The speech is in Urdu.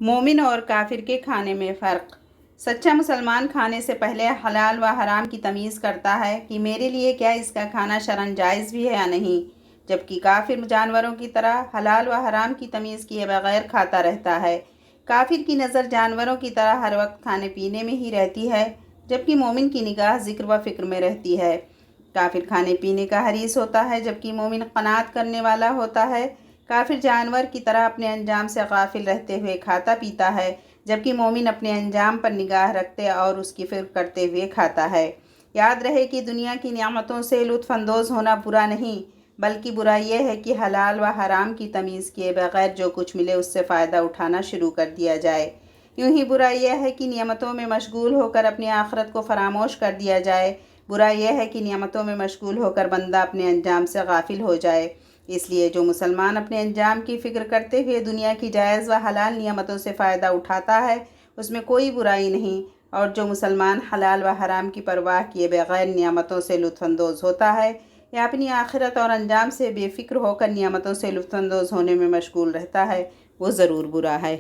مومن اور کافر کے کھانے میں فرق۔ سچا مسلمان کھانے سے پہلے حلال و حرام کی تمیز کرتا ہے کہ میرے لیے کیا اس کا کھانا شرعاً جائز بھی ہے یا نہیں، جبکہ کافر جانوروں کی طرح حلال و حرام کی تمیز کیے بغیر کھاتا رہتا ہے۔ کافر کی نظر جانوروں کی طرح ہر وقت کھانے پینے میں ہی رہتی ہے، جبکہ مومن کی نگاہ ذکر و فکر میں رہتی ہے۔ کافر کھانے پینے کا حریص ہوتا ہے، جبکہ مومن قناعت کرنے والا ہوتا ہے۔ کافر جانور کی طرح اپنے انجام سے غافل رہتے ہوئے کھاتا پیتا ہے، جبکہ مومن اپنے انجام پر نگاہ رکھتے اور اس کی فکر کرتے ہوئے کھاتا ہے۔ یاد رہے کہ دنیا کی نعمتوں سے لطف اندوز ہونا برا نہیں، بلکہ برا یہ ہے کہ حلال و حرام کی تمیز کیے بغیر جو کچھ ملے اس سے فائدہ اٹھانا شروع کر دیا جائے۔ یوں ہی برا یہ ہے کہ نعمتوں میں مشغول ہو کر اپنی آخرت کو فراموش کر دیا جائے۔ برا یہ ہے کہ نعمتوں میں مشغول ہو کر بندہ اپنے انجام سے غافل ہو جائے۔ اس لیے جو مسلمان اپنے انجام کی فکر کرتے ہوئے دنیا کی جائز و حلال نعمتوں سے فائدہ اٹھاتا ہے، اس میں کوئی برائی نہیں، اور جو مسلمان حلال و حرام کی پرواہ کیے بغیر نعمتوں سے لطف اندوز ہوتا ہے یا اپنی آخرت اور انجام سے بے فکر ہو کر نعمتوں سے لطف اندوز ہونے میں مشغول رہتا ہے، وہ ضرور برا ہے۔